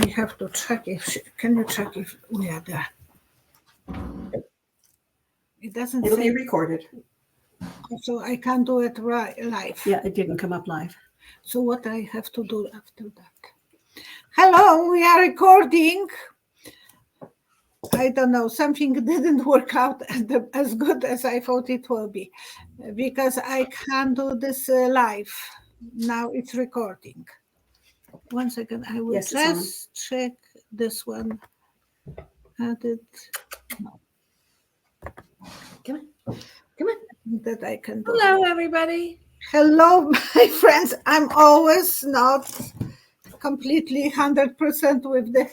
I have to check if can you check if we are there? It doesn't It'll say, be recorded. so I can't do it live. Yeah, it didn't come up live. So what I have to do after that? Hello, we are recording. I don't know, something didn't work out as good as I thought it will be, because I can't do this live. Now it's recording. 1 second, I will just check this one. Added. No. Come on. That I can do. Hello, everybody. Hello, my friends. I'm always not completely 100% with the.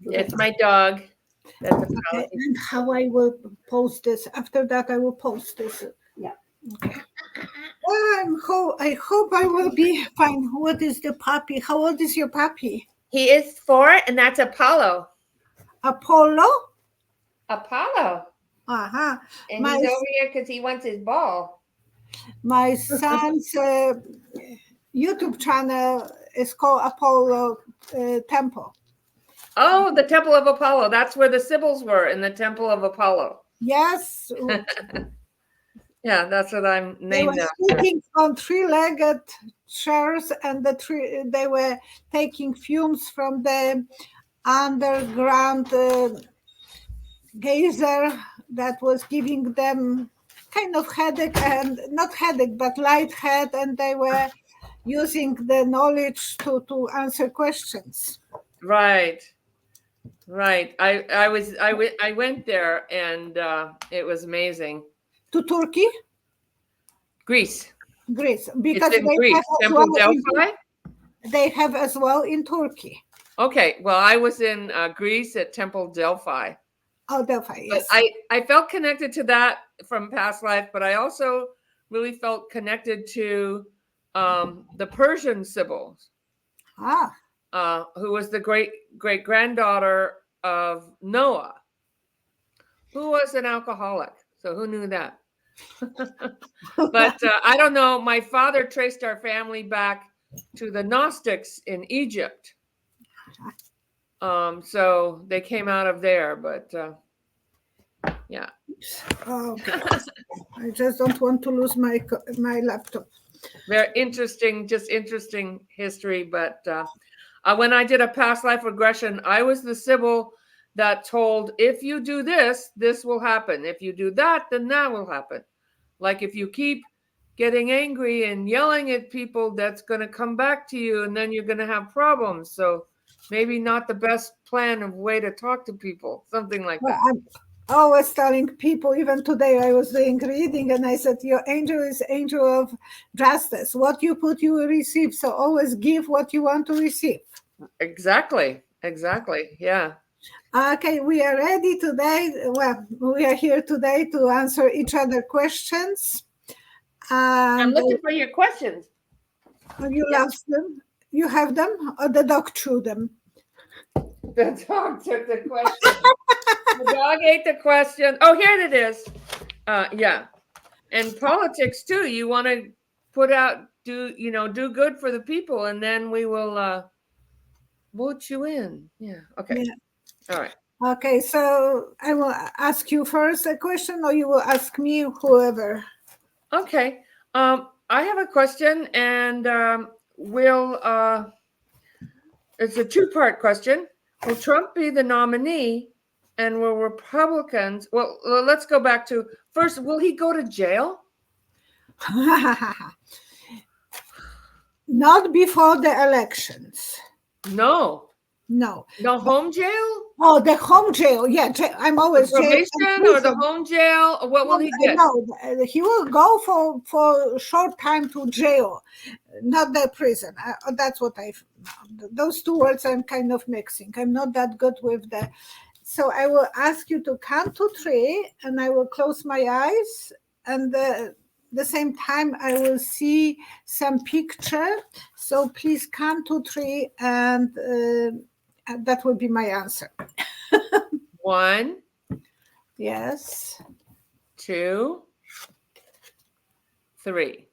It's my dog. That's a Okay, and how I will post this. After that, I will post this. Yeah. Okay. Well, I hope I will be fine. What is the puppy? How old is your puppy? He is 4, and that's Apollo. Apollo? Apollo. Uh-huh. And he's over here because he wants his ball. My son's YouTube channel is called Apollo Temple. Oh, the Temple of Apollo. That's where the Sibyls were, in the Temple of Apollo. Yes. Yeah, that's what I'm named They were after. sitting on three-legged chairs, and they were taking fumes from the underground geyser that was giving them kind of headache, and not headache, but light head, and they were using the knowledge to answer questions. Right. I went there, and it was amazing. To Turkey? Greece. Because it's in they Greece. have Temple Delphi? They have as well in Turkey. Okay. Well, I was in Greece at Temple Delphi. Oh, Delphi, yes. But I felt connected to that from past life, but I also really felt connected to the Persian Sibyl, who was the great granddaughter of Noah, who was an alcoholic. So who knew that? But I don't know. My father traced our family back to the Gnostics in Egypt. So they came out of there, but yeah. Oh, God. I just don't want to lose my laptop. Very interesting, just interesting history. But when I did a past life regression, I was the Sibyl that told, if you do this, this will happen. If you do that, then that will happen. Like if you keep getting angry and yelling at people, that's going to come back to you, and then you're going to have problems. So maybe not the best plan of way to talk to people, something like that. I'm always telling people, even today I was doing reading, and I said, your angel is angel of justice. What you put, you will receive. So always give what you want to receive. Exactly. Yeah. Okay, we are ready today. Well, we are here today to answer each other questions. I'm looking for your questions. You lost them? You have them? Or the dog threw them? The dog took the question. The dog ate the question. Oh, here it is. Yeah. And politics too. You want to do good for the people, and then we will vote you in. Yeah. Okay. Yeah. All right. Okay, so I will ask you first a question, or you will ask me, whoever. Okay. I have a question, and it's a two-part question. Will Trump be the nominee, and will Republicans? Well, let's go back to first. Will he go to jail? Not before the elections. No. Home jail? Oh, the home jail. Yeah, I'm always probation or the home jail. What will he get? No, he will go for a short time to jail, not the prison. That's what those two words I'm kind of mixing. I'm not that good with the. So I will ask you to count to 3, and I will close my eyes, and the same time I will see some picture. So please count to 3, and that will be my answer. 1. Yes. 2. 3.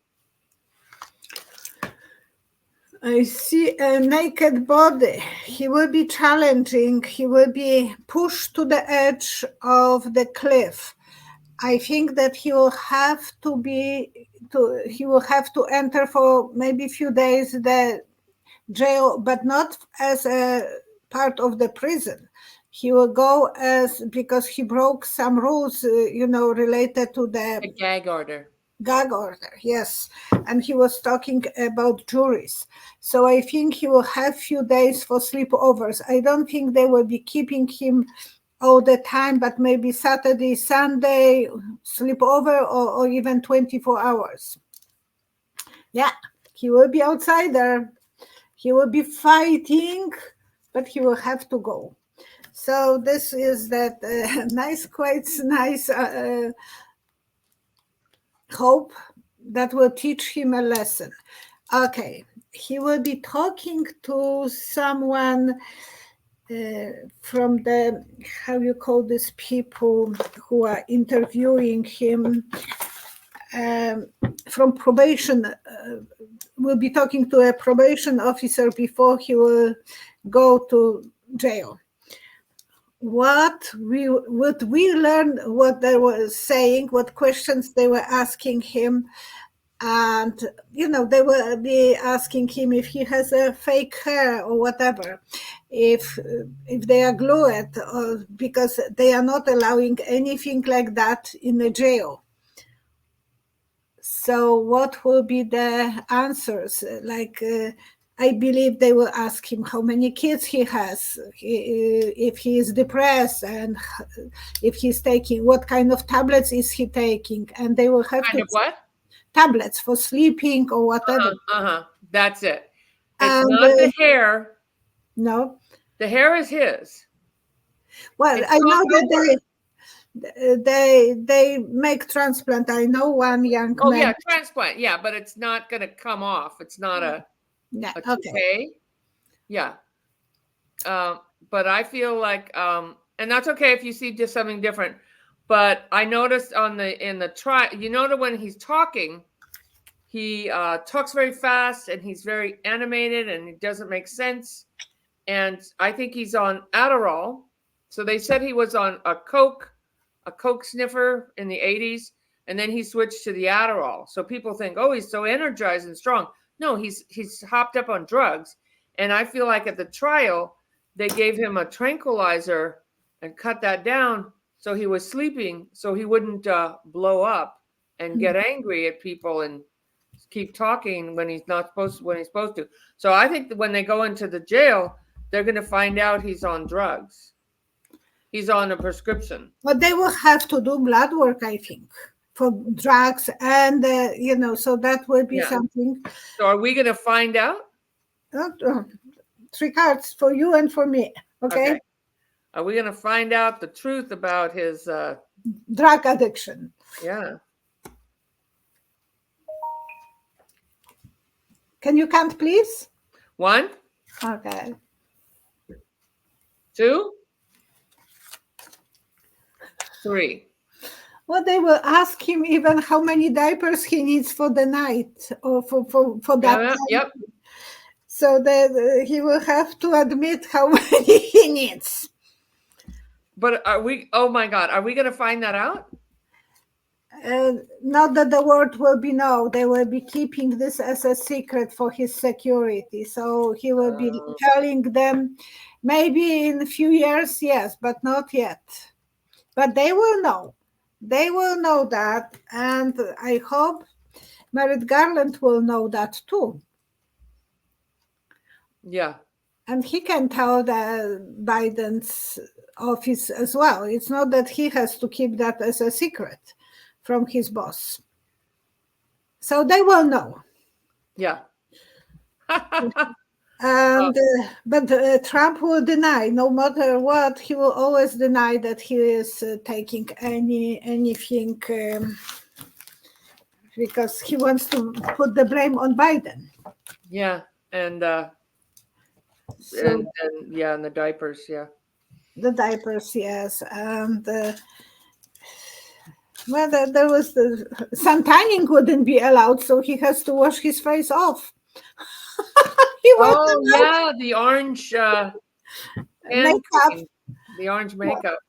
I see a naked body. He will be challenging. He will be pushed to the edge of the cliff. I think that he will have to enter for maybe a few days the jail, but not as a part of the prison. He will go because he broke some rules, related to the A gag order. gag order, yes. And he was talking about juries. So I think he will have few days for sleepovers. I don't think they will be keeping him all the time, but maybe Saturday, Sunday, sleepover, or even 24 hours. Yeah, he will be outsider. He will be fighting, but he will have to go. So this is that quite nice hope that will teach him a lesson. Okay, he will be talking to someone from the, how you call these people who are interviewing him, from probation. We'll be talking to a probation officer before he will go to jail. What we learn, what they were saying, what questions they were asking him, and they will be asking him if he has a fake hair or whatever, if they are glued, or because they are not allowing anything like that in the jail. So what will be the answers? I believe they will ask him how many kids he has, if he is depressed, and if he's taking, what kind of tablets is he taking, and they will have Kind of what? tablets for sleeping or whatever. That's it. It's And not the hair. No. The hair is his. Well, It's I know not that they make transplant. I know one young man. Oh yeah, transplant. Yeah, but it's not going to come off. It's not a okay. toupee. Yeah. But I feel like, and that's okay if you see just something different. But I noticed in the trial, that when he's talking, he talks very fast and he's very animated and it doesn't make sense. And I think he's on Adderall. So they said he was on a Coke sniffer in the 80s, and then he switched to the Adderall. So people think, oh, he's so energized and strong. No, he's hopped up on drugs. And I feel like at the trial, they gave him a tranquilizer and cut that down so he was sleeping, so he wouldn't blow up and get angry at people and keep talking when he's supposed to. So I think that when they go into the jail, they're going to find out he's on drugs. He's on a prescription. But they will have to do blood work, I think, for drugs, and so that will be something. So are we going to find out? 3 cards for you and for me. Okay. Are we going to find out the truth about his drug addiction? Yeah. Can you count, please? 1. Okay. 2. 3. Well, they will ask him even how many diapers he needs for the night, or for that night. Yep. So that he will have to admit how many he needs. But oh my God, are we going to find that out? Not that the world will be known. They will be keeping this as a secret for his security. So he will be telling them maybe in a few years, yes, but not yet. But they will know. They will know that. And I hope Merrick Garland will know that too. Yeah. And he can tell the Biden's office as well. It's not that he has to keep that as a secret from his boss. So they will know. Yeah. And but Trump will deny, no matter what, he will always deny that he is taking anything because he wants to put the blame on Biden. Yeah, and the diapers, yeah. The diapers, yes, and well, there was sun tanning wouldn't be allowed, so he has to wash his face off. He was Oh yeah, the orange hand makeup. cream, the orange makeup.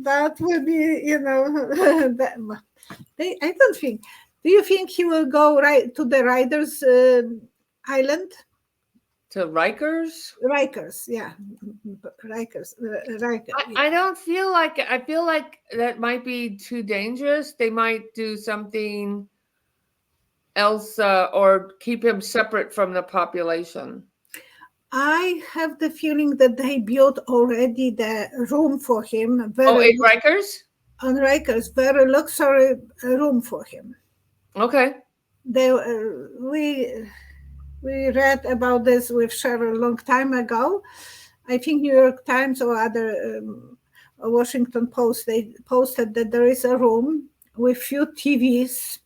That will be, I don't think. Do you think he will go right to the Rikers Island? To Rikers? Rikers, yeah, Rikers, Rikers. I don't feel like I feel like that might be too dangerous. They might do something else or keep him separate from the population. I have the feeling that they built already the room for him. Oh, in Rikers? On Rikers, very luxury room for him. Okay. They we read about this with Cheryl a long time ago. I think New York Times or other Washington Post, they posted that there is a room with few TVs,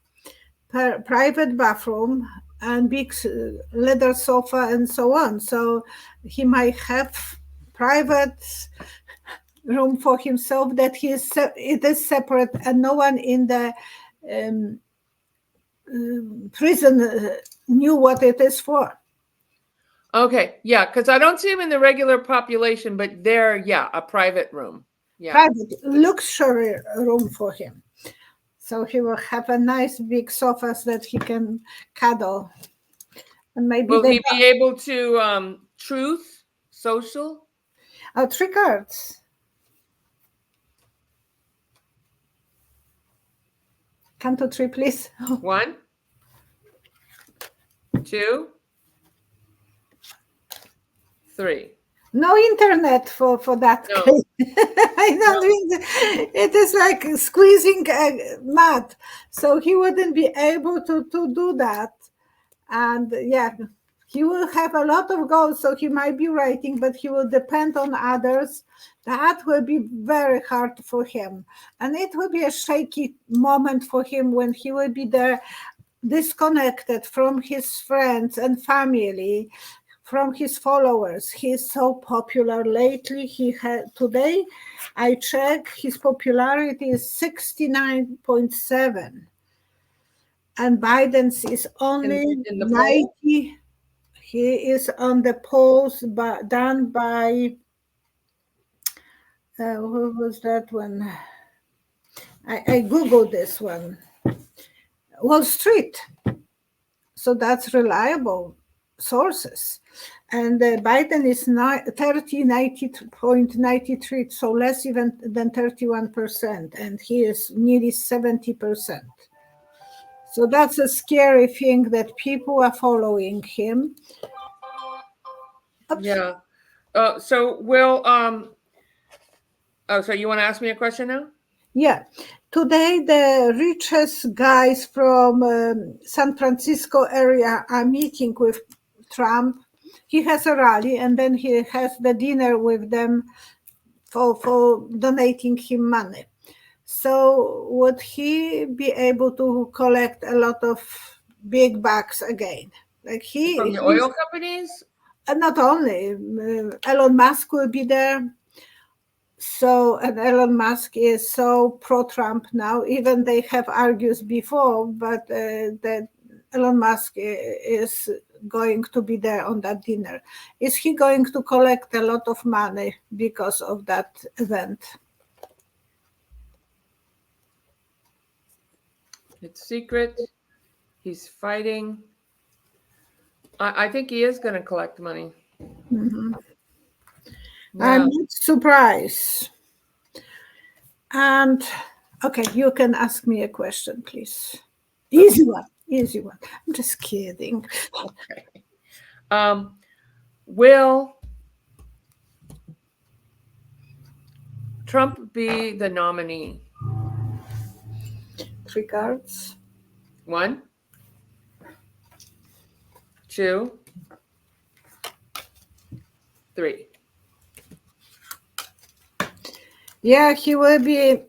private bathroom, and big leather sofa and so on. So he might have private room for himself that it is separate, and no one in the prison knew what it is for. Okay, yeah, because I don't see him in the regular population, but there, yeah, a private room. Yeah. Private luxury room for him. So he will have a nice big sofas that he can cuddle. And maybe will he be able to Truth Social? 3 cards. Count to 3, please. 1, 2, 3. No internet for that. No. I don't think it is like squeezing a mat. So he wouldn't be able to do that. And yeah, he will have a lot of goals. So he might be writing, but he will depend on others. That will be very hard for him. And it will be a shaky moment for him when he will be there, disconnected from his friends and family, from his followers. He is so popular lately. Today I checked, his popularity is 69.7, and Biden's is only in the 90. poll? He is on the polls done by who was that one? I googled this one. Wall Street. So that's reliable sources. And Biden is 90.93, so less even than 31%, and he is nearly 70%. So that's a scary thing that people are following him. Oops. Yeah. So will so you want to ask me a question now? Yeah. Today, the richest guys from San Francisco area are meeting with Trump. He has a rally, and then he has the dinner with them for donating him money. So would he be able to collect a lot of big bucks again? Like From the oil companies? Not only, Elon Musk will be there. So, and Elon Musk is so pro-Trump now, even they have argues before, but that Elon Musk is going to be there on that dinner. Is he going to collect a lot of money because of that event? It's secret. He's fighting. I think he is going to collect money. Mm-hmm. Yeah. I'm not surprised. And okay, you can ask me a question, please. Easy one. I'm just kidding. Okay. Will Trump be the nominee? 3 cards. 1, 2, 3. Yeah, he will be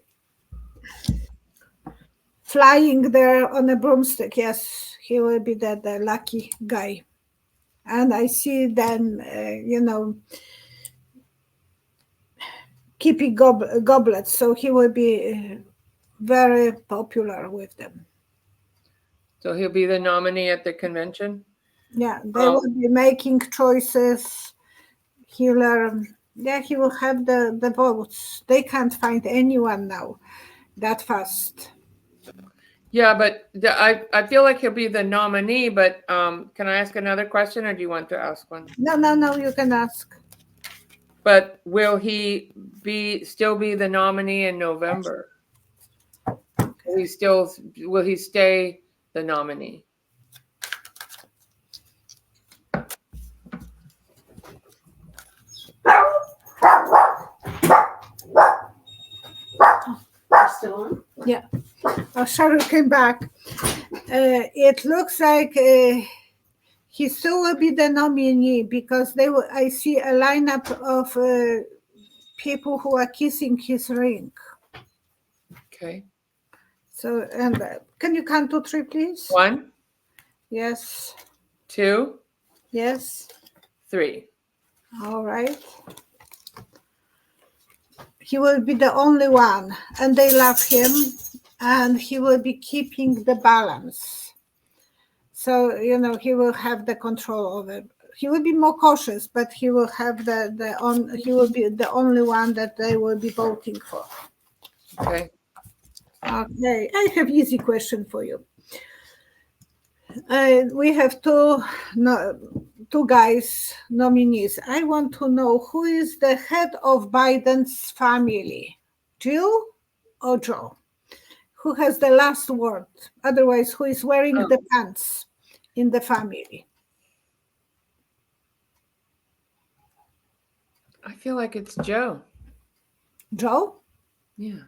flying there on a broomstick. Yes, he will be the lucky guy. And I see them, keeping goblets. So he will be very popular with them. So he'll be the nominee at the convention? Yeah, they will be making choices. He will have the votes. They can't find anyone now that fast. Yeah, but I feel like he'll be the nominee. But can I ask another question, or do you want to ask one? No, you can ask. But will he still be the nominee in November? Will he stay the nominee? Still on? Yeah. Oh, Cheryl came back. It looks like he still will be the nominee because I see a lineup of people who are kissing his ring. Okay. So, and can you count to 3, please? 1, Yes. 2, Yes. 3. All right. He will be the only one, and they love him, and he will be keeping the balance. So, he will have the control of it. He will be more cautious, but he will have he will be the only one that they will be voting for. Okay. Okay, I have easy question for you. We have two guys nominees. I want to know who is the head of Biden's family, Jill or Joe? Who has the last word? Otherwise, who is wearing the pants in the family? I feel like it's Joe. Joe? Yeah.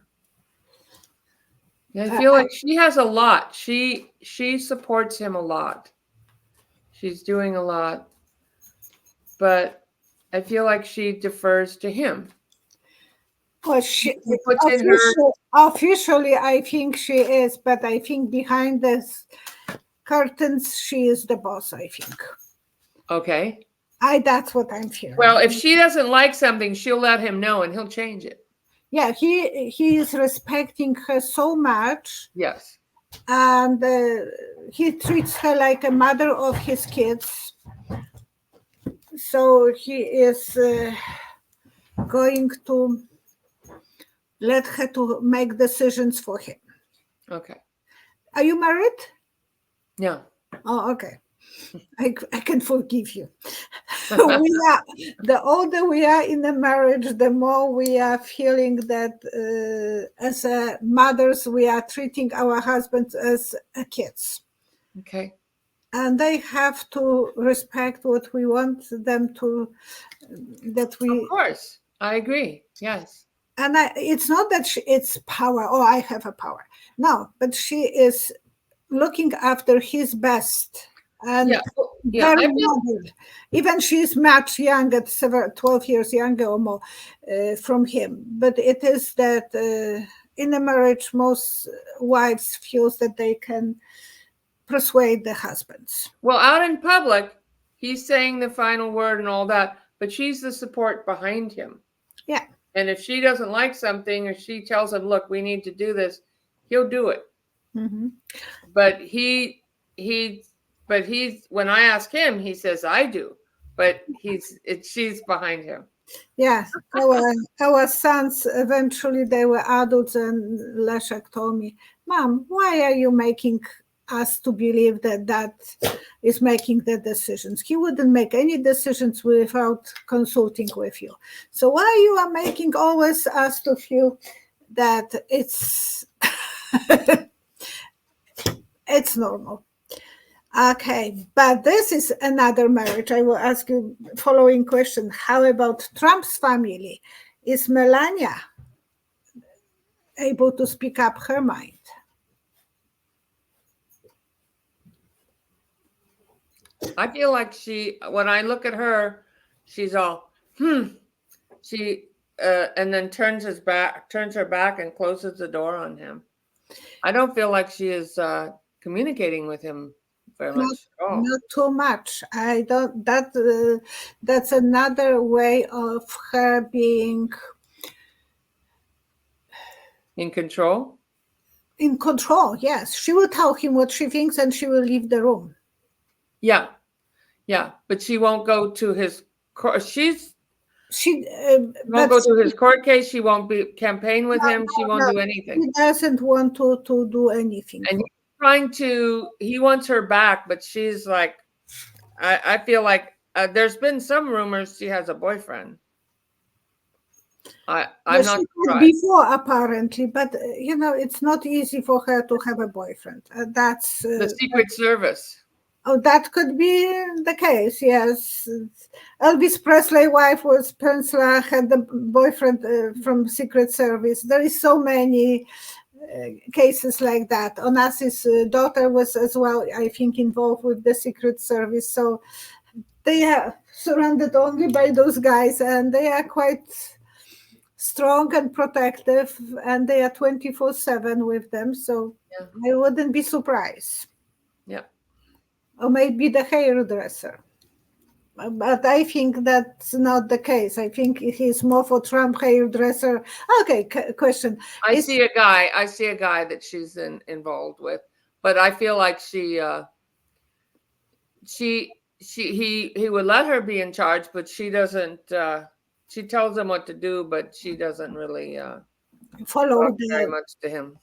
I feel like she has a lot. She supports him a lot. She's doing a lot. But I feel like she defers to him. Well, officially, I think she is, but I think behind the curtains, she is the boss, I think. Okay. That's what I'm feeling. Well, if she doesn't like something, she'll let him know and he'll change it. Yeah, he is respecting her so much. Yes. And he treats her like a mother of his kids. So he is going to let her to make decisions for him. Okay. Are you married? Yeah. Oh, okay. I can forgive you. The older we are in a marriage, the more we are feeling that as mothers, we are treating our husbands as kids. Okay. And they have to respect what we want them to, that we... Of course. I agree. Yes. And it's not that it's power, I have a power. No, but she is looking after his best. And very modern. Even she's much younger, 12 years younger or more from him. But it is that in a marriage, most wives feel that they can persuade the husbands. Well, out in public, he's saying the final word and all that, but she's the support behind him. Yeah. And if she doesn't like something or she tells him, look, we need to do this, he'll do it. Mm-hmm. But when I ask him, he says, I do. But she's behind him. Yeah, our sons, eventually they were adults, and Leszek told me, Mom, why are you making us to believe that is making the decisions? He wouldn't make any decisions without consulting with you. So why you are making always us to feel that it's it's normal? Okay, but this is another marriage. I will ask you following question. How about Trump's family? Is Melania able to speak up her mind? I feel like when I look at her, she's all, She and then turns her back and closes the door on him. I don't feel like she is communicating with him very much at all. Not too much. I don't. That's another way of her being in control. In control, yes. She will tell him what she thinks, and she will leave the room. Yeah, Yeah, but she won't go to his court. She Won't go to his court case. She won't be campaign with him. She won't do he anything. doesn't want to do anything. And he's trying to. He wants her back, but she's like, I feel like there's been some rumors she has a boyfriend. I'm not surprised. Before, apparently, but it's not easy for her to have a boyfriend. That's The Secret Service. Oh, that could be the case. Yes, Elvis Presley's wife was Peninsula, had the boyfriend from Secret Service. There is so many cases like that. Onassis' daughter was as well, I think, involved with the Secret Service. So they are surrounded only by those guys, and they are quite strong and protective, and they are 24/7 with them. So I wouldn't be surprised. Yeah. Or maybe the hairdresser. But I think that's not the case. I think he's more for Trump hairdresser. Okay, question. I see a guy that she's involved with, but I feel like he would let her be in charge, but she doesn't. She tells him what to do, but she doesn't really follow very much to him.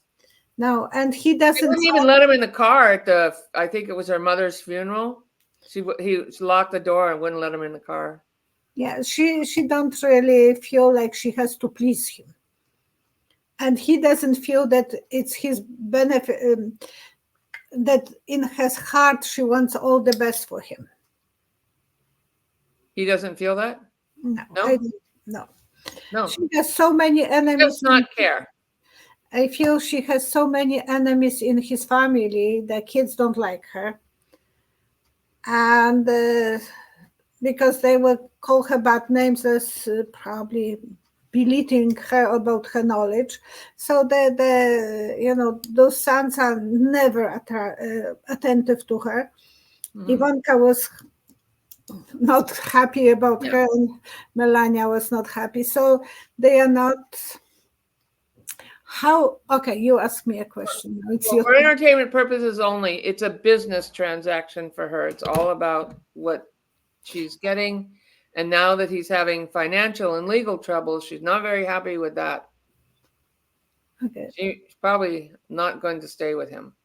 No, and he doesn't. She wouldn't even let him in the car at the. I think it was her mother's funeral. He locked the door and wouldn't let him in the car. Yeah, she don't really feel like she has to please him, and he doesn't feel that it's his benefit. That in his heart she wants all the best for him. He doesn't feel that. No. No. She has so many enemies. He does not care. I feel she has so many enemies in his family. The kids don't like her. And because they will call her bad names as probably belittling her about her knowledge. So those sons are never attentive to her. Mm-hmm. Ivanka was not happy about her, and Melania was not happy. So they are not... Okay, you ask me a question. For entertainment purposes only, it's a business transaction for her. It's all about what she's getting. And now that he's having financial and legal trouble, she's not very happy with that. Okay. She's probably not going to stay with him.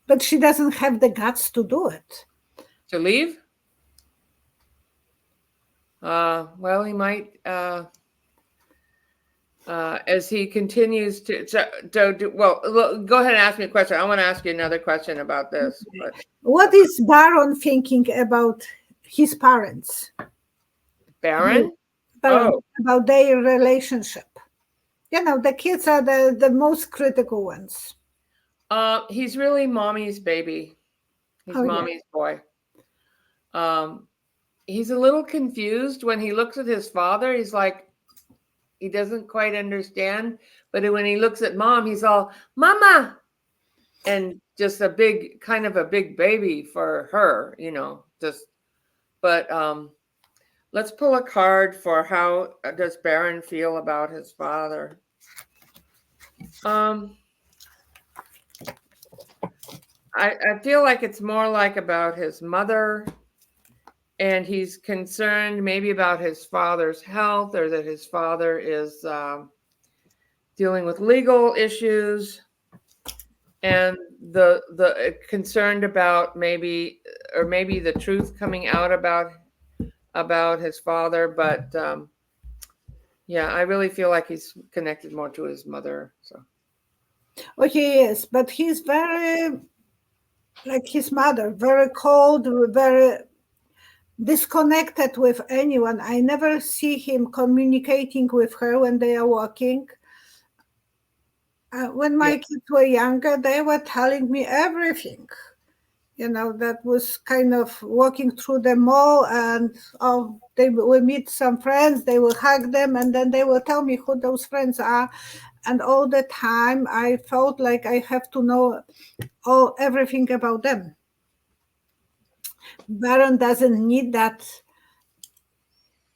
But she doesn't have the guts to do it. To leave? Well, he might... as he continues to well, go ahead and ask me a question. I want to ask you another question about this. But. What is Barron thinking about his parents? Barron? About their relationship. The kids are the most critical ones. He's really mommy's baby. He's mommy's boy. He's a little confused when he looks at his father. He's like, he doesn't quite understand, but when he looks at mom, he's all, Mama, and just a big baby for her, but let's pull a card for how does Barron feel about his father. I feel like it's more like about his mother. And he's concerned maybe about his father's health, or that his father is dealing with legal issues, and the concerned about maybe the truth coming out about his father. But I really feel like he's connected more to his mother. So. Well, he is, but he's very like his mother, very cold, very disconnected with anyone. I never see him communicating with her when they are walking. When my kids were younger, they were telling me everything. That was kind of walking through the mall, and they will meet some friends, they will hug them, and then they will tell me who those friends are. And all the time, I felt like I have to know everything about them. Barron doesn't need that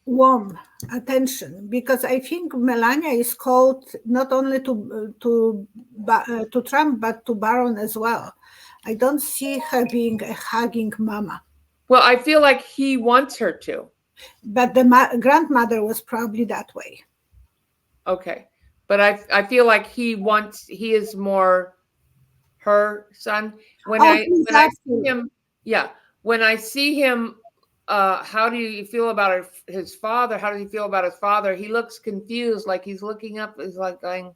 warm attention, because I think Melania is called not only to Trump but to Barron as well. I don't see her being a hugging mama. Well, I feel like he wants her to. But the grandmother was probably that way. Okay. But I feel like he is more her son. When I see him, yeah. When I see him, how do you feel about his father? How does he feel about his father? He looks confused, like he's looking up, he's like going,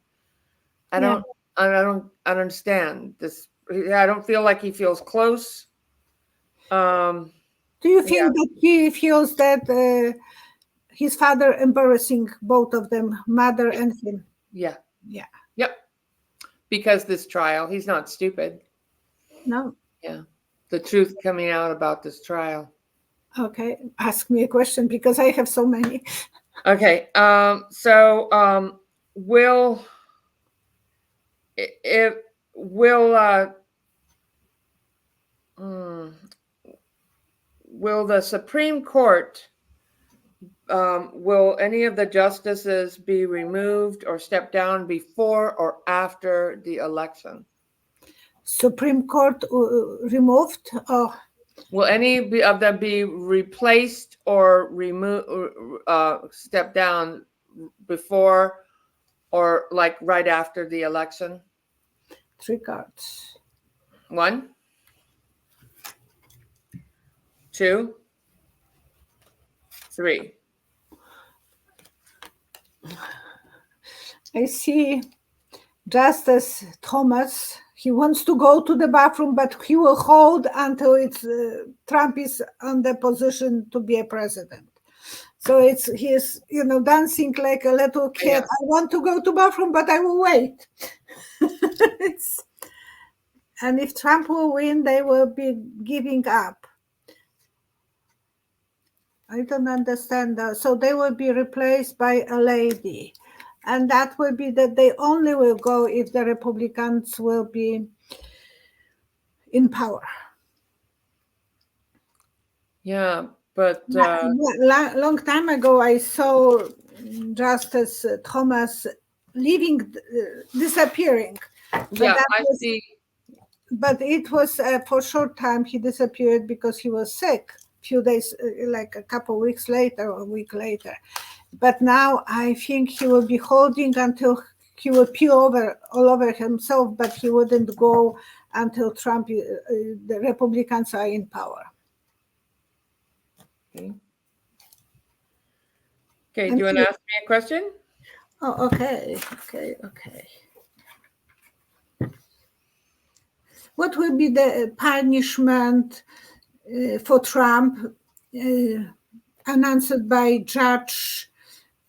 I don't understand this. I don't feel like he feels close. Do you think that he feels that his father embarrassing both of them, mother and him? Yeah. Yeah. Yep. Because this trial, he's not stupid. No. Yeah. The truth coming out about this trial. Okay. Ask me a question because I have so many. Okay. Will the Supreme Court, will any of the justices be removed or step down before or after the election? Supreme Court removed? Oh. Will any of them be replaced or removed, step down before or like right after the election? 3 cards. 1, 2, 3. I see Justice Thomas. He wants to go to the bathroom, but he will hold until Trump is on the position to be a president. So he's dancing like a little kid. Yeah. I want to go to bathroom, but I will wait. And if Trump will win, they will be giving up. I don't understand that. So they will be replaced by a lady. And that will be that they only will go if the Republicans will be in power. Yeah, but long time ago, I saw Justice Thomas leaving, disappearing. Yeah, I see. But it was for a short time. He disappeared because he was sick. Few days, like a couple weeks later or a week later. But now I think he will be holding until he will peel over all over himself, but he wouldn't go until Trump, the Republicans are in power. Okay, do you want to ask me a question? Oh, okay. What will be the punishment for Trump announced by Judge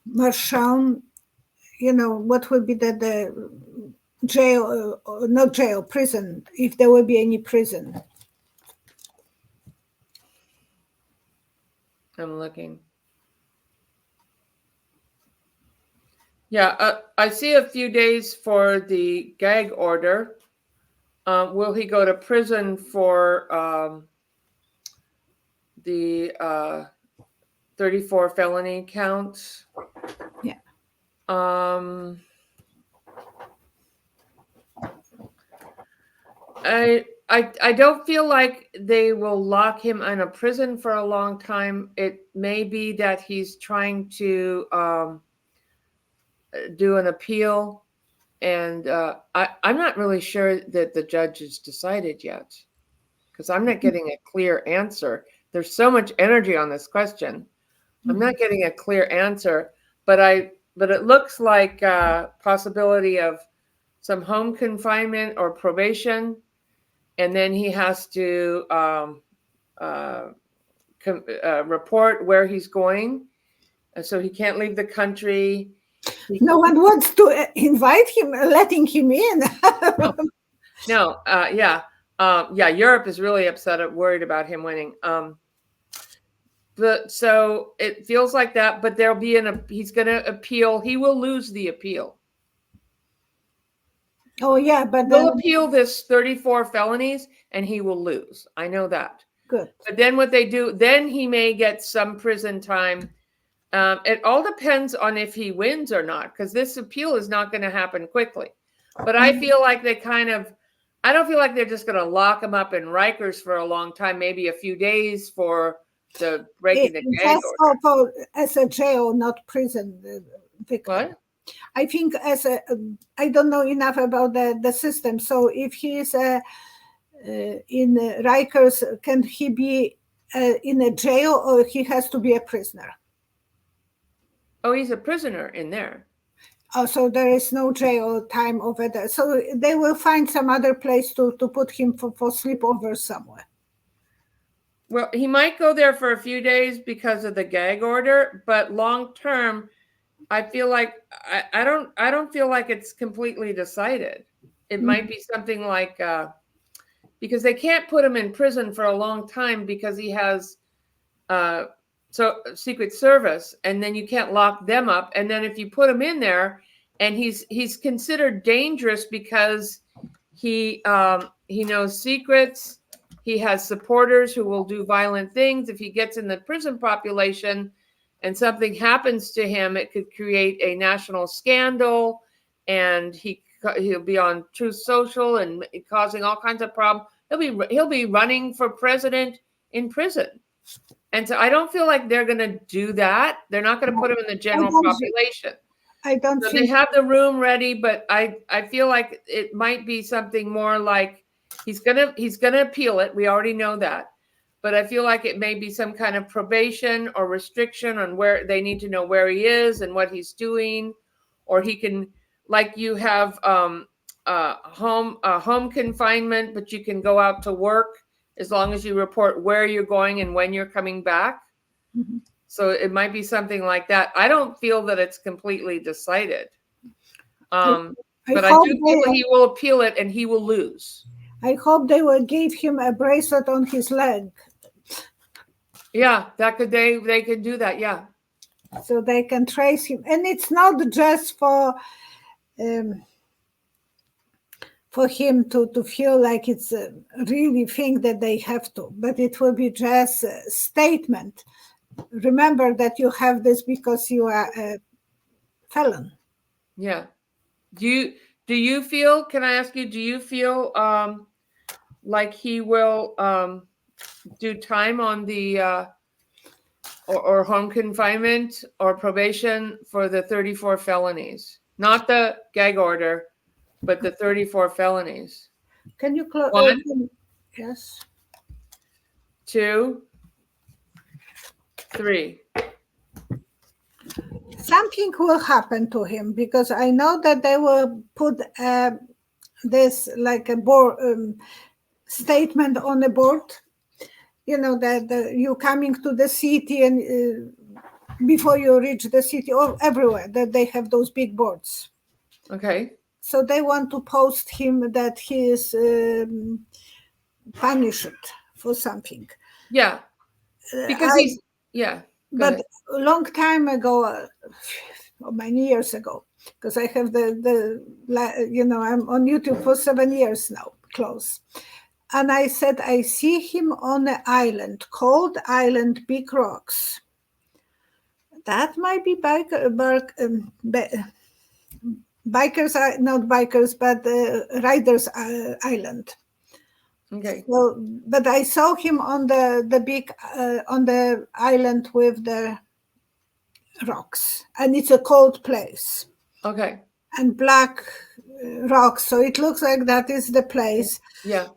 Marchand? What will be the jail, not jail, prison, if there will be any prison? I'm looking. Yeah, I see a few days for the gag order. Will he go to prison for the 34 felony counts? Yeah. I don't feel like they will lock him in a prison for a long time. It may be that he's trying to do an appeal, and I'm not really sure that the judge has decided yet, because I'm not getting a clear answer. There's so much energy on this question. I'm not getting a clear answer, but it looks like a possibility of some home confinement or probation, and then he has to report where he's going, and so he can't leave the country. No one wants to invite him, letting him in. No, Europe is really upset, worried about him winning. So it feels like that, but there'll be he's going to appeal. He will lose the appeal. Oh yeah, but he'll appeal this 34 felonies and he will lose. I know that. Good. But then what they do, then he may get some prison time. It all depends on if he wins or not, because this appeal is not going to happen quickly. But I feel like they kind of I don't feel like they're just going to lock him up in Rikers for a long time, maybe a few days for the breaking the gag Just order. as a jail, not prison victim. What? I think I don't know enough about the system. So if he is in Rikers, can he be in a jail, or he has to be a prisoner? Oh, he's a prisoner in there. Oh, so there is no jail time over there. So they will find some other place to put him for sleepover somewhere. Well, he might go there for a few days because of the gag order, but long term, I feel like I don't feel like it's completely decided. It might be something like because they can't put him in prison for a long time because he has Secret Service, and then you can't lock them up. And then if you put him in there, and he's considered dangerous because he knows secrets. He has supporters who will do violent things. If he gets in the prison population and something happens to him, it could create a national scandal, and he'll be on Truth Social and causing all kinds of problems. He'll be running for president in prison. And so I don't feel like they're going to do that. They're not going to put him in the general population. I don't So think they have the room ready, but I feel like it might be something more like he's gonna appeal it. We already know that. But I feel like it may be some kind of probation or restriction on where they need to know where he is and what he's doing, or he can, like you have home confinement, but you can go out to work as long as you report where you're going and when you're coming back. Mhm. So it might be something like that. I don't feel that it's completely decided. But I do feel he will appeal it and he will lose. I hope they will give him a bracelet on his leg. Yeah, they could do that. Yeah. So they can trace him. And it's not just for him to feel like it's a really thing that they have to, but it will be just a statement. Remember that you have this because you are a felon. Yeah. Do you feel, can I ask you, do you feel like he will do time on the or home confinement or probation for the 34 felonies? Not the gag order, but the 34 felonies. Can you close? Yes. 2, 3. Something will happen to him because I know that they will put this like a board statement on the board. You know that you coming to the city and before you reach the city or everywhere that they have those big boards. Okay. So they want to post him that he is punished for something. Yeah. Because he's, yeah. But a long time ago, many years ago, because I have I'm on YouTube for 7 years now, close. And I said, I see him on an island, cold island, big rocks. That might be bikers are not bikers, but Riders Island. Okay. So, but I saw him on the big on the island with the rocks, and it's a cold place. Okay. And black rocks, so it looks like that is the place. Yeah.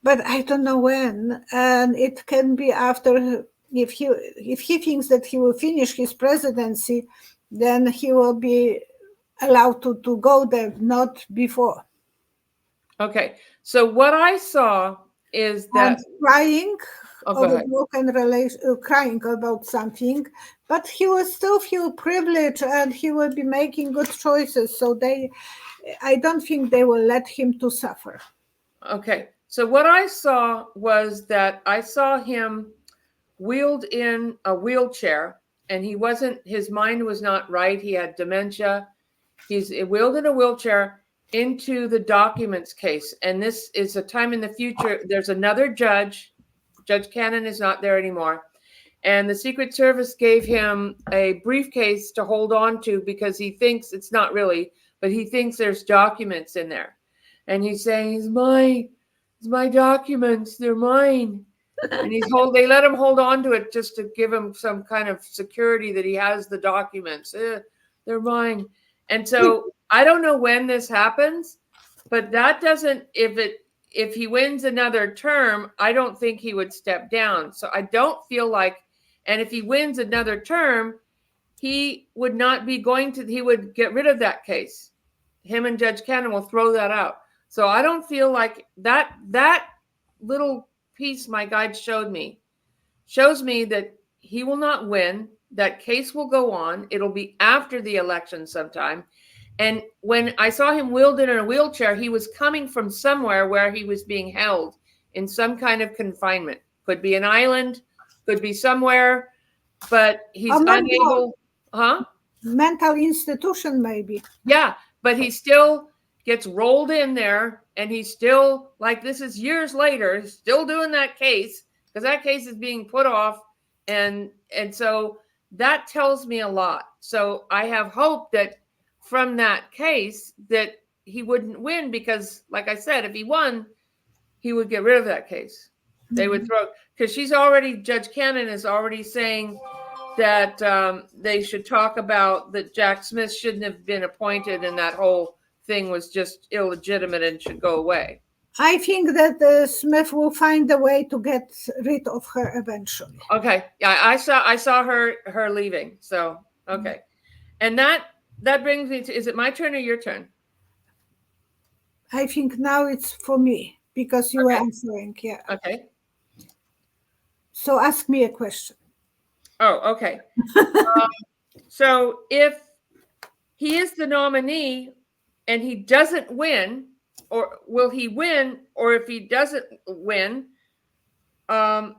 But I don't know when, and it can be after. If he thinks that he will finish his presidency, then he will be allowed to go there, not before. Okay. So what I saw is that crying over broken relation, crying about something, but he will still feel privileged and he will be making good choices. So I don't think they will let him to suffer. Okay. So what I saw was that I saw him wheeled in a wheelchair, and his mind was not right. He had dementia. He's wheeled in a wheelchair into the documents case. And this is a time in the future. There's another judge. Judge Cannon is not there anymore. And the Secret Service gave him a briefcase to hold on to because he thinks it's not really, but he thinks there's documents in there. and he's saying, "It's my documents. They're mine." And they let him hold on to it just to give him some kind of security that he has the documents. They're mine. And so I don't know when this happens, but that doesn't, if he wins another term, I don't think he would step down. So I don't feel like, and if he wins another term, he would not be he would get rid of that case. Him and Judge Cannon will throw that out. So I don't feel like that little piece my guide shows me that he will not win. That case will go on. It'll be after the election sometime. And when I saw him wheeled in a wheelchair, he was coming from somewhere where he was being held in some kind of confinement. Could be an island, could be somewhere, but he's unable. Mental institution, maybe. Yeah, but he still gets rolled in there, and he's still, like, this is years later, still doing that case, because that case is being put off. And so that tells me a lot. So I have hope that from that case that he wouldn't win, because like I said, if he won, he would get rid of that case. They would throw, because Judge Cannon is already saying that they should talk about that Jack Smith shouldn't have been appointed, and that whole thing was just illegitimate and should go away. I think that Smith will find a way to get rid of her eventually. Okay, yeah, I saw her leaving. So okay, and that brings me to, is it my turn or your turn? I think now it's for me, because you were answering. Yeah. Okay. So ask me a question. Oh, okay. So if he is the nominee and he doesn't win, or will he win? Or if he doesn't win, the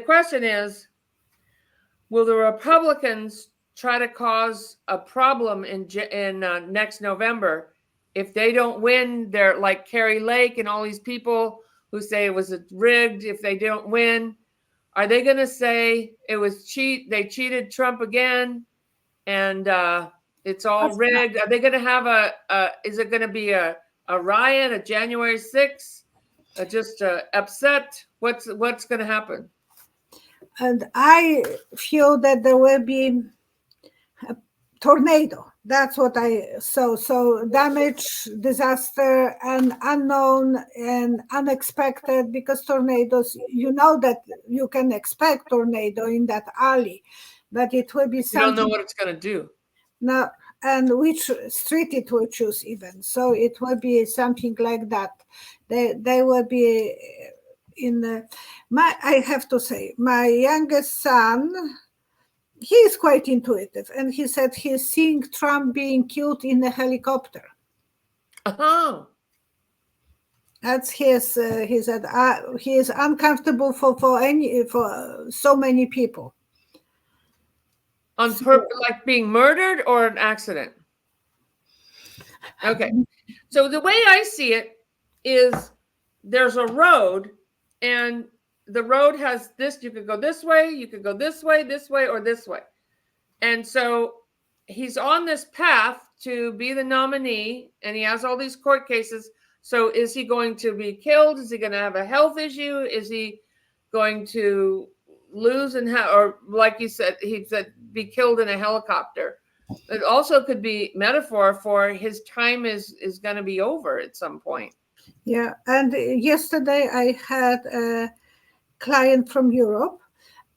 question is, will the Republicans try to cause a problem in next November if they don't win? They're like Carrie Lake and all these people who say it was rigged. If they don't win, are they going to say it was they cheated Trump again, and it's all rigged? Are they going to have is it going to be a riot, a January 6th, just upset? What's going to happen? And I feel that there will be a tornado. That's what I saw. So damage, disaster, and unknown and unexpected, because tornadoes, you know that you can expect tornado in that alley, but it will be something. You don't know what it's going to do. No, and which street it will choose even. So it will be something like that. They will be I have to say, my youngest son, he is quite intuitive, and he said he's seeing Trump being killed in a helicopter. Oh. That's his. He said he is uncomfortable for so many people. On purpose, like being murdered or an accident? Okay. So the way I see it is there's a road, and the road has this, you could go this way, you could go this way, or this way. And so he's on this path to be the nominee, and he has all these court cases. So is he going to be killed? Is he going to have a health issue? Is he going to lose or like you said, he said, be killed in a helicopter? It also could be metaphor for his time is going to be over at some point. Yeah. And yesterday I had a client from Europe,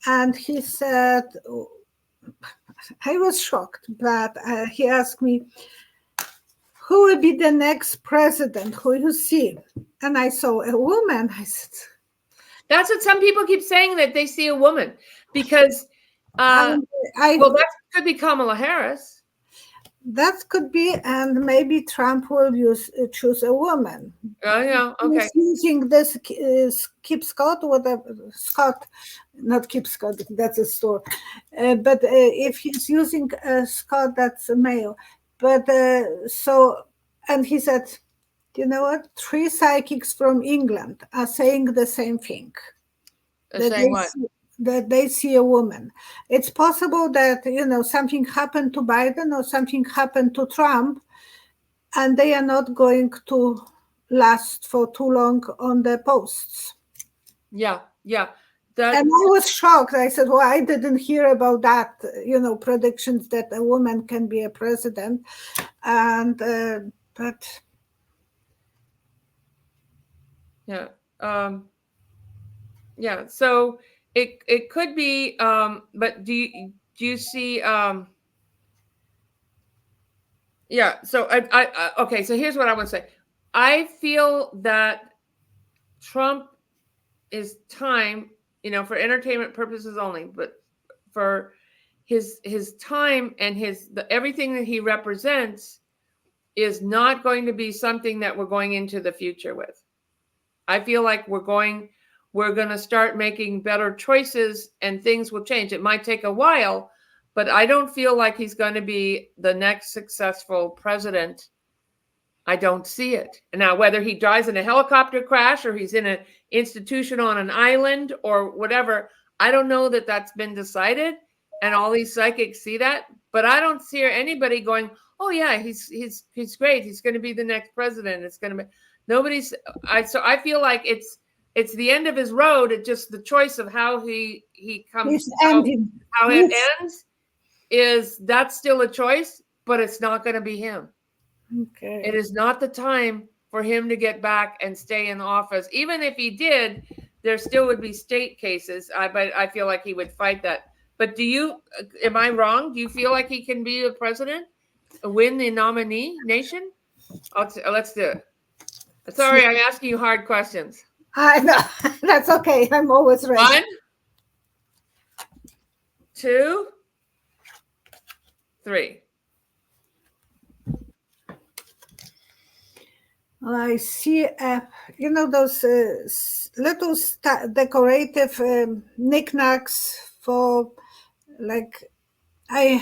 and he said, I was shocked, but he asked me, who will be the next president? Who you see? And I saw a woman. I said, that's what some people keep saying, that they see a woman, because that could be Kamala Harris. That could be, and maybe Trump will choose a woman. Oh, yeah, okay. He's using this Kip Scott, whatever, Scott, not Kip Scott, that's a store. But if he's using Scott, that's a male. But and he said, you know what? 3 psychics from England are saying the same thing. That they see a woman. It's possible that, something happened to Biden or something happened to Trump, and they are not going to last for too long on the posts. Yeah. And I was shocked. I said, well, I didn't hear about that, predictions that a woman can be a president. And, but. Yeah. Yeah. So it could be, but do you see, yeah. So I okay. So here's what I want to say. I feel that Trump is time, for entertainment purposes only, but for his time and everything that he represents is not going to be something that we're going into the future with. I feel like we're going to start making better choices and things will change. It might take a while, but I don't feel like he's going to be the next successful president. I don't see it. And now, whether he dies in a helicopter crash or he's in an institution on an island or whatever, I don't know that that's been decided. And all these psychics see that, but I don't see anybody going, "Oh yeah, he's great. He's going to be the next president." It's going to be nobody's. So I feel like it's the end of his road. It's just the choice of how he comes, how it ends. That's still a choice, but it's not going to be him. Okay. It is not the time for him to get back and stay in office. Even if he did, there still would be state cases. But I feel like he would fight that. But am I wrong? Do you feel like he can be the president, win the nomination? Let's do it. Sorry, I'm asking you hard questions. I know. That's okay. I'm always ready. 1, 2, 3. I see, those little decorative knickknacks for, like, I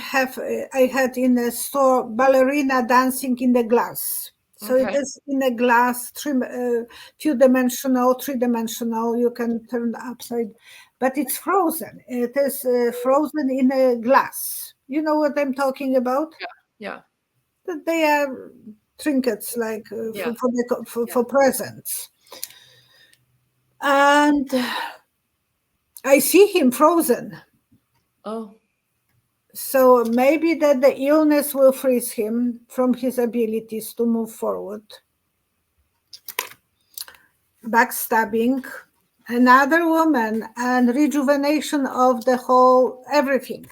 had in a store ballerina dancing in the glass. So Okay. it is in a glass, two-dimensional, three-dimensional. You can turn upside, but it's frozen. It is frozen in a glass. You know what I'm talking about? Yeah. They are trinkets, like for presents. And I see him frozen. Oh. So maybe that the illness will freeze him from his abilities to move forward. Backstabbing, another woman, and rejuvenation of the whole everything.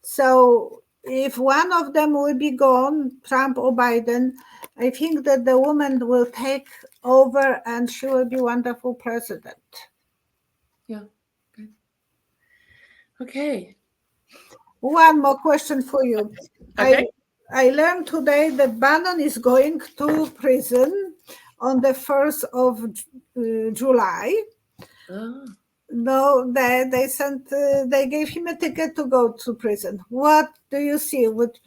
So if one of them will be gone, Trump or Biden, I think that the woman will take over and she will be wonderful president. Yeah. Okay. One more question for you. Okay. I learned today that Bannon is going to prison on the 1st of July. Oh. No, they gave him a ticket to go to prison. What do you see with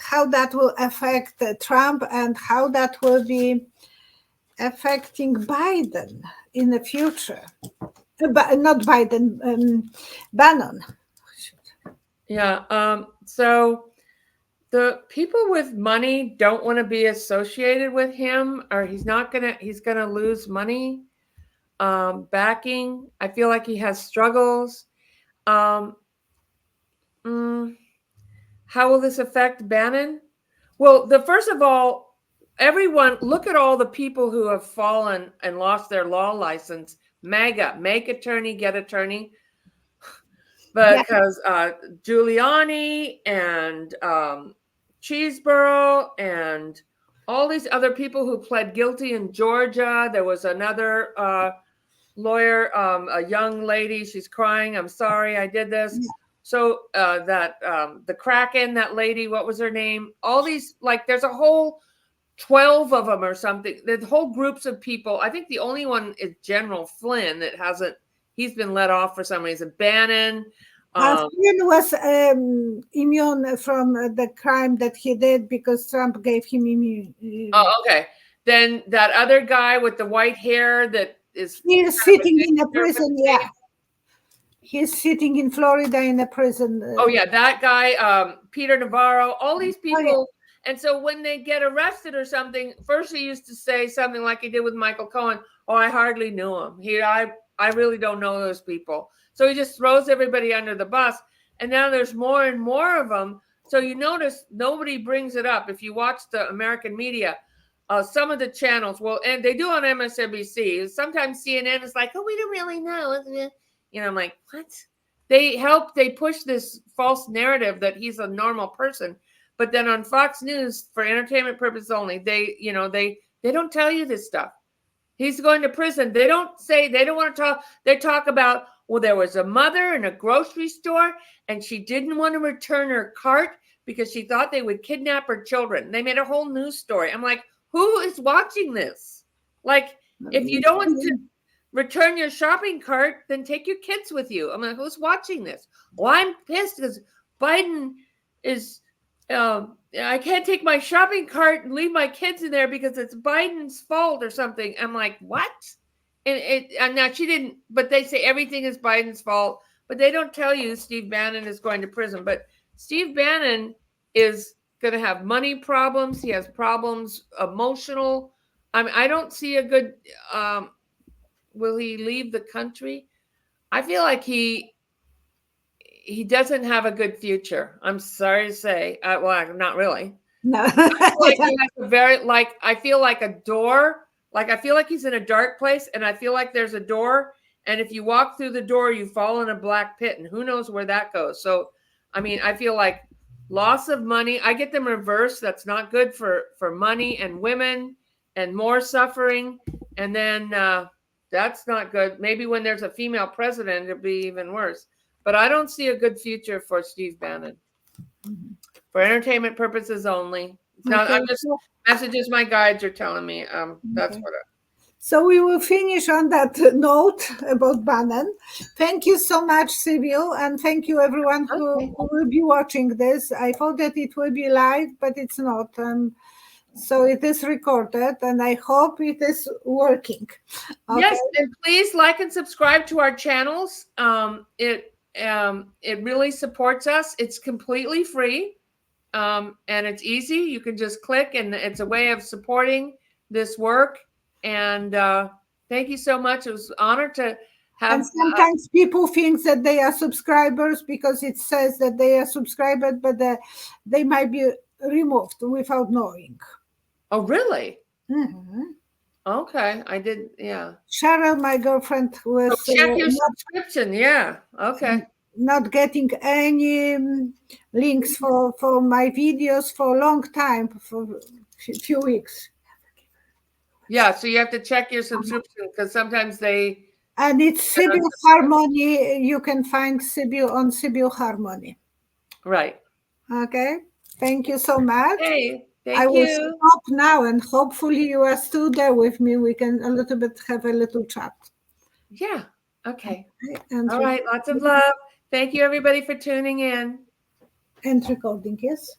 how that will affect Trump and how that will be affecting Biden in the future? Not Biden, Bannon. Yeah. So the people with money don't want to be associated with him, or he's gonna lose money. Backing. I feel like he has struggles. How will this affect Bannon? Well, first of all, everyone, look at all the people who have fallen and lost their law license. MAGA, make attorney, get attorney. Because Giuliani and Cheeseborough and all these other people who pled guilty in Georgia. There was another lawyer, a young lady. She's crying. I'm sorry I did this. Yeah. So the Kraken, that lady, what was her name? All these, like, there's a whole 12 of them or something. The whole groups of people. I think the only one is General Flynn that hasn't. He's been let off for some reason. Bannon. Flynn was immune from the crime that he did because Trump gave him immunity. Oh, okay. Then that other guy with the white hair that is... He's sitting in a prison, yeah. He's sitting in Florida in a prison. Oh, yeah, that guy, Peter Navarro, all these people And so when they get arrested or something, first he used to say something like he did with Michael Cohen. Oh, I hardly knew him. I really don't know those people. So he just throws everybody under the bus. And now there's more and more of them. So you notice nobody brings it up. If you watch the American media, some of the channels, well, and they do on MSNBC. Sometimes CNN is like, oh, we don't really know. I'm like, what? They push this false narrative that he's a normal person. But then on Fox News, for entertainment purposes only, they don't tell you this stuff. He's going to prison. They don't want to talk. They talk about, well, there was a mother in a grocery store and she didn't want to return her cart because she thought they would kidnap her children. They made a whole news story. I'm like, who is watching this? Like, if you don't want to return your shopping cart, then take your kids with you. I'm like, who's watching this? Well, I'm pissed because Biden is, I can't take my shopping cart and leave my kids in there because it's Biden's fault or something. I'm like, what? And now she didn't, but they say everything is Biden's fault, but they don't tell you Steve Bannon is going to prison. But Steve Bannon is going to have money problems. He has problems, emotional. I mean, I don't see a good, will he leave the country? I feel like he doesn't have a good future. I'm sorry to say. Well, not really. No. I feel like he has a very, like, I feel like a door. Like, I feel like he's in a dark place, and I feel like there's a door, and if you walk through the door, you fall in a black pit, and who knows where that goes. So, I mean, I feel like loss of money. I get them reversed. That's not good for money and women and more suffering. And then that's not good. Maybe when there's a female president, it'll be even worse. But I don't see a good future for Steve Bannon. For entertainment purposes only. Now, Okay. I'm just messages my guides are telling me. That's Okay. what. So we will finish on that note about Bannon. Thank you so much, Sibyl, and thank you everyone who will be watching this. I thought that it will be live, but it's not. So it is recorded, and I hope it is working. Okay? Yes, and please like and subscribe to our channels. It really supports us. It's completely free, and it's easy. You can just click, and it's a way of supporting this work. And thank you so much. It was an honor to have. And sometimes people think that they are subscribers because it says that they are subscribers, but they might be removed without knowing. Oh, really? Mm-hmm. Okay, I did. Yeah. Cheryl, my girlfriend, was check your subscription. Yeah. Okay. Not getting any links for my videos for a long time, for a few weeks. Yeah, so you have to check your subscription because sometimes they. And it's Sibyl Harmony. You can find Sibyl on Sibyl Harmony. Right. Okay. Thank you so much. Hey, thank I will you. stop now, and hopefully you are still there with me. We can have a little chat. Yeah. Okay. And all right. Lots of love. Thank you, everybody, for tuning in. And recording, yes.